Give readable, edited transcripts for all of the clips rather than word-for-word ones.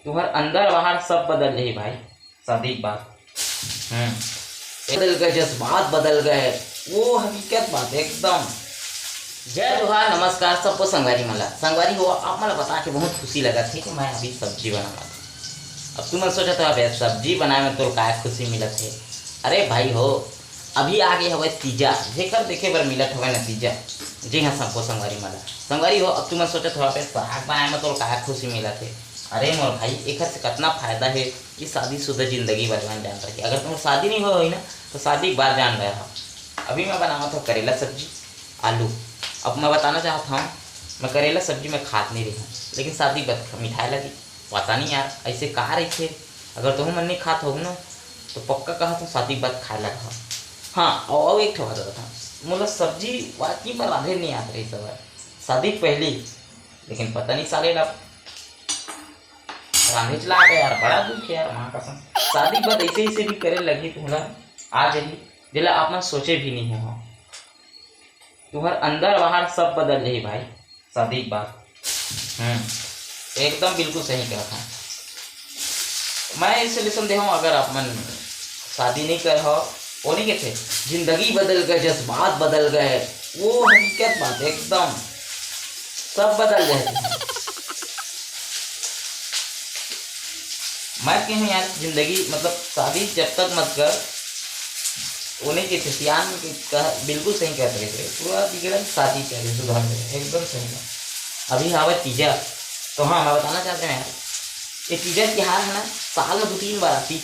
तुम्हार अंदर बाहर सब बदल रही भाई। शादी के बाद बदल गए, जज्बात बदल गए, वो हकीकत बात है एकदम। जय जोहार, नमस्कार सबको। संगवारी संगवारी हो, आप मला बता के बहुत खुशी लगा थी कि मैं अभी सब्जी बना। अब तुम सोचा था अब सब्जी बनाए में तो काय खुशी मिलत है। अरे भाई हो, अभी आगे हवे तीजा, जेकर देखे बर मिलत हवे नतीजा। जी हाँ सबको संगवारी हो, अब तुम सोचत हो साग बनाए में तो काय खुशी मिलत है। अरे मोर भाई, एक से कितना फायदा है कि शादीशुदा जिंदगी भर जान रही। अगर तुम शादी नहीं हो ना तो शादी के बाद जान रहे हो। अभी मैं बनावा था करेला सब्जी आलू। अब मैं बताना चाहता हूँ, मैं करेला सब्जी में खात नहीं रही हूँ, लेकिन शादी के बाद मिठाई लगी। पता नहीं यार ऐसे कहा रही थे। अगर तुम मन नहीं खात हो ना तो पक्का कहा तो शादी के बाद खाए लगा। हाँ, और एक बात था, मतलब सब्जी वाकई में राधे नहीं आती रही सब शादी पहले, लेकिन पता नहीं साले रांधे चला गया यार। बड़ा दुख है यार, माँ कसम। शादी के बाद ऐसे ऐसे भी करे लगी तुम्हारा आ जाही जिला आपने सोचे भी नहीं हो। तुम्हार अंदर बाहर सब बदल रही भाई शादी के बाद। एकदम बिल्कुल सही कहा था। मैं इस सॉल्यूशन दे हूँ, अगर आप मन शादी नहीं कर हो, वो नहीं कहते जिंदगी बदल गए, जज्बात बदल गए, वो हकीकत बात है एकदम। सब बदल जाए। मैं कहूँ यार, जिंदगी मतलब शादी जब तक मत कर, उन्हें के सियान बिल्कुल सही कहते रहे पूरा बिगड़न शादी कर सुधार एकदम सही है। अभी हवा तीजा, तो हाँ मैं बताना चाहते हैं यार, ये तीजा त्योहार है ना, साल में 2-3 बार आती।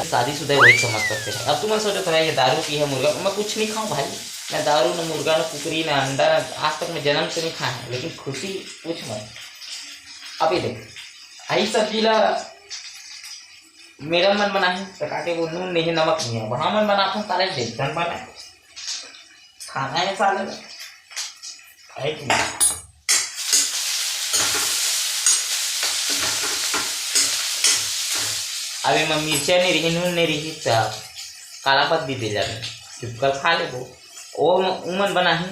शादीशुदा वही समझ सकते हैं। अब तुम सोचो तो ये दारू पी है, मुर्गा, मैं कुछ नहीं खाऊं भाई। मैं दारू न मुर्गा न कुकरी न अंडा, आज तक मैं जन्म से नहीं खाया है, लेकिन खुशी कुछ मत। अब ये देख, आई सब्जी ला मेरा मन बना है काटे, वो नून नहीं नमक नहीं है, वहाँ मन बनाता हूँ सारे देखन बना खाना है साले है कि नहीं। अभी मैं मिर्चा नहीं रही, नून नहीं रही, काला पत्ती भी दे जाते चुपकर खा ले वो उमन बना ही।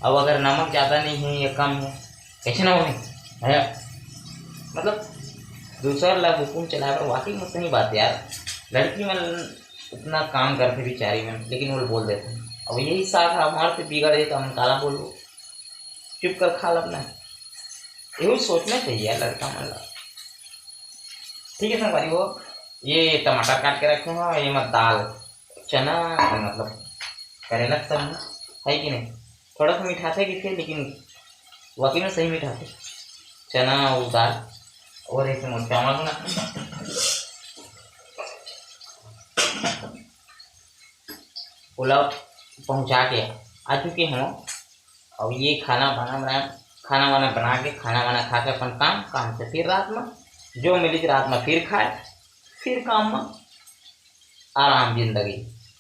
अब अगर नमक ज़्यादा नहीं है या कम है कैसे ना होने है, मतलब दूसरा लाभ हुकुम चला कर वाकई में सही बात है यार। लड़की में उतना काम करते बेचारी में, लेकिन वो बोल देते हैं अब यही साथ हमारे से बिगड़ देता, हम काला बोलो चुप कर खा लब ना। यही सोचना चाहिए यार लड़का मन। ठीक है संगवारी हो, ये टमाटर काट के रखे हैं, ये मत दाल चना मतलब करेला सब है कि नहीं। थोड़ा सा मीठा थे कि थे, लेकिन वाकई में सही मीठा थे चना और दाल। और एक चावल बना पुलाव पहुंचा के आ चुके हैं। और ये खाना बना के खाना बना खा के अपन काम से फिर रात में जो मिली रात में फिर खाए, फिर काम में आराम। जिंदगी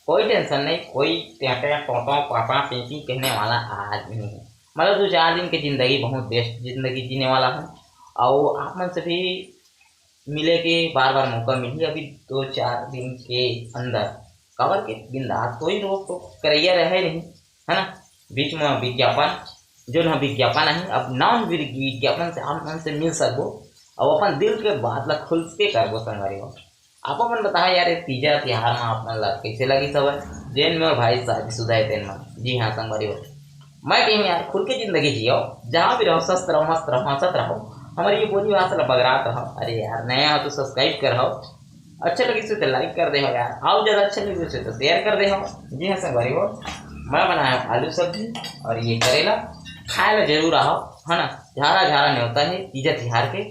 कोई टेंशन नहीं, कोई टेंटे टोटो पापा पेंसी कहने वाला आज नहीं है। मतलब 2-4 दिन की जिंदगी बहुत बेस्ट जिंदगी जीने वाला है। और आप मन से भी मिले के बार बार मौका मिली अभी 2-4 दिन के अंदर कवर के बिंदास, कोई रोक टोक करैया रहे नहीं है ना। बीच में विज्ञापन जो ना विज्ञापन है, अब नॉन विज्ञापन से आप मन से मिल सको और अपन दिल के बात ला खुल के करबो संगवारी हो। आप अपन बताया यार तीजा त्योहार में अपना ला कैसे लगी सब जेन में भाई शादीशुदा है तेन में। जी हाँ संगवारी हो, मैं कहीं यार खुल के जिंदगी जियो, जहाँ भी रहो स्वस्थ रहो, मस्त रहो, हंसत रहो, हमारी ये बोली भाषा बगरात रहो। अरे यार नया हो तो सब्सक्राइब कर हो, अच्छा लगे तो लाइक कर दे हो यार, आओ ज़्यादा अच्छा लगे तो शेयर कर दे हो। जी हाँ संगवारी हो, मैं बनाया आलू सब्जी और ये करेला, खाए ला जरूर आओ है ना। झारा झारा नहीं होता है तीजा त्योहार के।